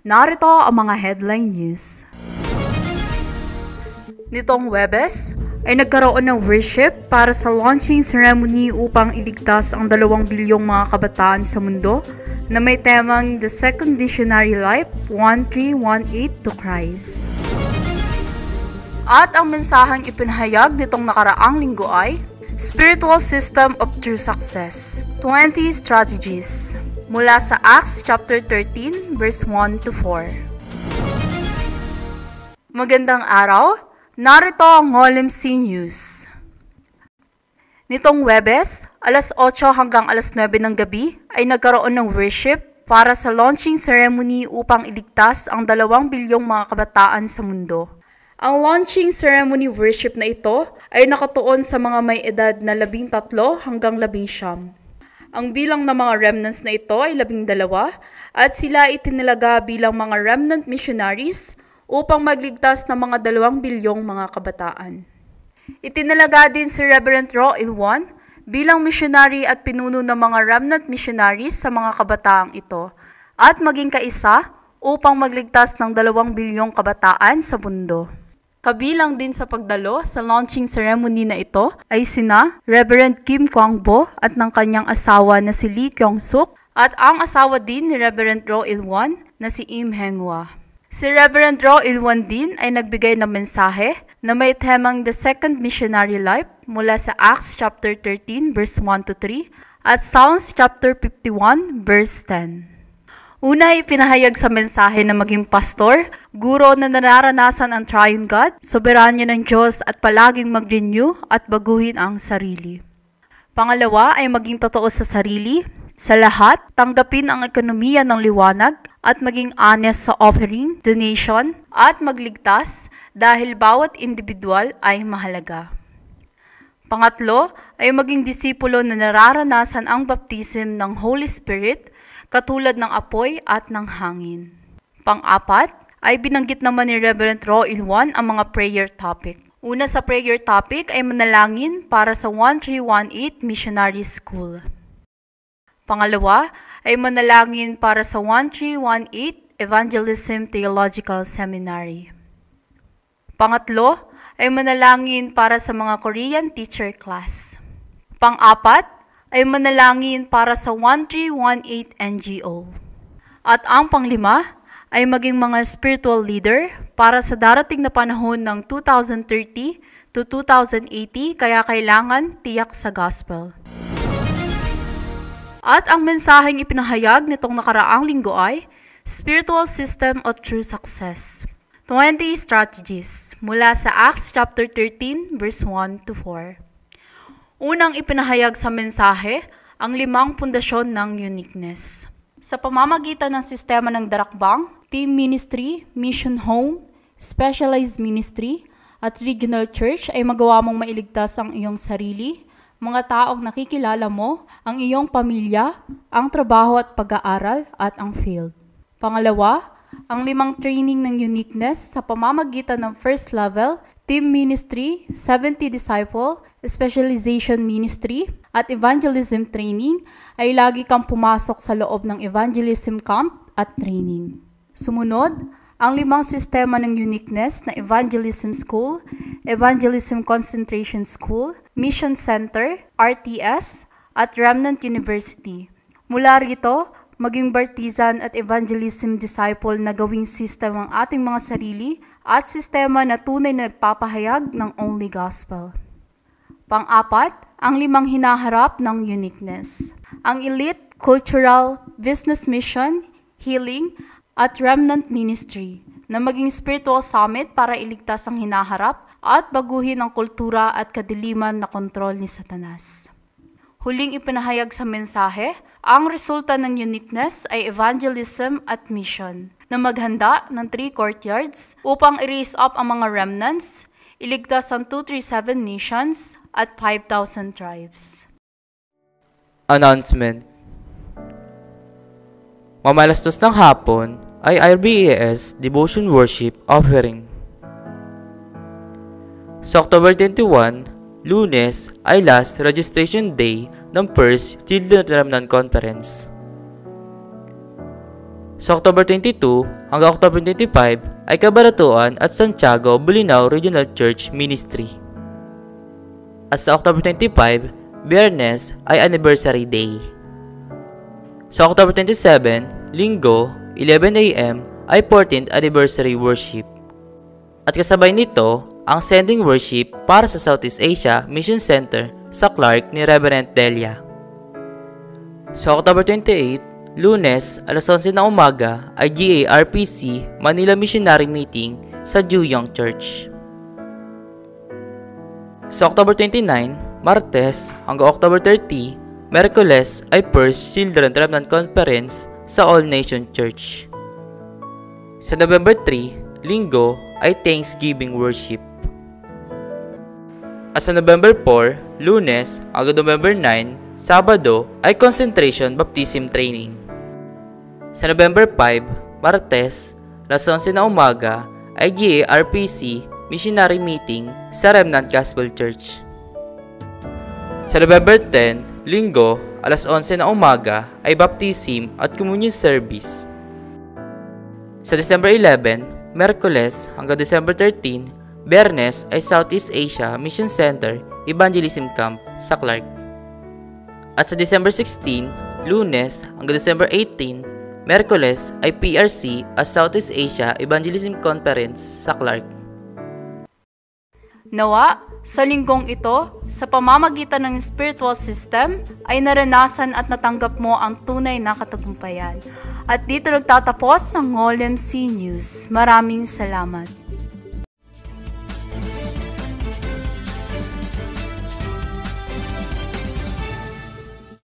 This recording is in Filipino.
Narito ang mga headline news. Nitong Huwebes ay nagkaroon ng worship para sa launching ceremony upang iligtas ang 2 bilyong mga kabataan sa mundo na may temang The Second Missionary Life 1318 to Christ. At ang mensaheng ipinahayag nitong nakaraang linggo ay Spiritual System of True Success, 20 Strategies, mula sa Acts chapter 13 verse 1 to 4. Magandang araw, narito ang OLMC News. Nitong Huwebes, alas 8 hanggang alas 9 ng gabi ay nagkaroon ng worship para sa launching ceremony upang iligtas ang 2 bilyong mga kabataan sa mundo. Ang launching ceremony worship na ito ay nakatuon sa mga may edad na 13 hanggang 19. Ang bilang ng mga remnants na ito ay 12 at sila itinilaga bilang mga remnant missionaries upang magligtas ng mga 2 bilyong mga kabataan. Itinalaga din si Reverend Ro Ilwan bilang missionary at pinuno ng mga remnant missionaries sa mga kabataang ito at maging kaisa upang magligtas ng 2 bilyong kabataan sa mundo. Kabilang din sa pagdalo sa launching ceremony na ito ay sina Reverend Kim Kwangbo at ng kanyang asawa na si Lee Kyung-suk at ang asawa din ni Reverend Ro Ilwan na si Im Hengwa. Si Reverend Ro Ilwan din ay nagbigay ng mensahe na may temang The Second Missionary Life mula sa Acts chapter 13 verse 1 to 3 at Psalms chapter 51 verse 10. Una ay pinahayag sa mensahe na maging pastor, guro na nararanasan ang Triune God, soberanya ng Diyos at palaging mag-renew at baguhin ang sarili. Pangalawa ay maging totoo sa sarili, sa lahat, tanggapin ang ekonomiya ng liwanag at maging honest sa offering, donation at magligtas dahil bawat individual ay mahalaga. Pangatlo ay maging disipulo na nararanasan ang baptism ng Holy Spirit katulad ng apoy at ng hangin. Pang-apat ay binanggit naman ni Reverend Ro Ilwan ang mga prayer topic. Una sa prayer topic ay manalangin para sa 1318 Missionary School. Pangalawa ay manalangin para sa 1318 Evangelism Theological Seminary. Pangatlo ay manalangin para sa mga Korean teacher class. Pang-apat ay manalangin para sa 1318 NGO. At ang panglima ay maging mga spiritual leader para sa darating na panahon ng 2030 to 2080 kaya kailangan tiyak sa gospel. At ang mensaheng ipinahayag nitong nakaraang linggo ay Spiritual System of True Success, 20 Strategies mula sa Acts chapter 13 verse 1 to 4. Unang ipinahayag sa mensahe ang 5 pundasyon ng uniqueness. Sa pamamagitan ng sistema ng darakbang, team ministry, mission home, specialized ministry, at regional church ay magawa mong mailigtas ang iyong sarili, mga taong nakikilala mo, ang iyong pamilya, ang trabaho at pag-aaral, at ang field. Pangalawa, ang 5 training ng uniqueness sa pamamagitan ng first level, team ministry, 70 disciple, specialization ministry, at evangelism training ay lagi kang pumasok sa loob ng evangelism camp at training. Sumunod, ang 5 sistema ng uniqueness na Evangelism School, Evangelism Concentration School, Mission Center, RTS, at Remnant University. Mula rito, maging Bartizan at Evangelism Disciple na gawing system ang ating mga sarili at sistema na tunay na nagpapahayag ng only gospel. Pang-apat, ang 5 hinaharap ng uniqueness. Ang elite, cultural, business mission, healing, at remnant ministry na maging spiritual summit para iligtas ang hinaharap at baguhin ang kultura at kadiliman na kontrol ni Satanas. Huling ipinahayag sa mensahe, ang resulta ng uniqueness ay evangelism at mission na maghanda ng 3 courtyards upang i-raise up ang mga remnants, iligtas ang 237 nations at 5,000 tribes. Announcement. Mamalastos ng hapon ay RBAS Devotion Worship Offering. Sa October 21, Lunes ay last registration day ng First Children Remnant Conference. Sa October 22 hanggang October 25 ay Kabanatuan at Santiago Bolinao Regional Church Ministry. At sa October 25, Biyernes ay Anniversary Day. Sa October 27, Linggo, 11 a.m. ay 14th Anniversary Worship. At kasabay nito, ang Sending Worship para sa Southeast Asia Mission Center sa Clark ni Reverend Delia. Sa October 28, Lunes, alas 11 ng umaga ay GARPC Manila Missionary Meeting sa Juyong Church. Sa October 29, Martes hanggang October 30, Merkules ay First Children Remnant Conference sa All Nation Church. Sa November 3, Linggo ay Thanksgiving Worship. At sa November 4, Lunes hanggang November 9, Sabado ay Concentration Baptism Training. Sa November 5, Martes, alas 11 na umaga ay GARPC Missionary Meeting sa Remnant Gospel Church. Sa November 10, Linggo, alas 11 na umaga ay Baptism at Communion Service. Sa December 11, Merkules hanggang December 13, Biyernes ay Southeast Asia Mission Center Evangelism Camp sa Clark. At sa December 16, Lunes hanggang December 18, Merkules ay PRC at Southeast Asia Evangelism Conference sa Clark. Nawa, sa linggong ito, sa pamamagitan ng spiritual system, ay naranasan at natanggap mo ang tunay na katagumpayan. At dito nagtatapos ang OLMC News. Maraming salamat.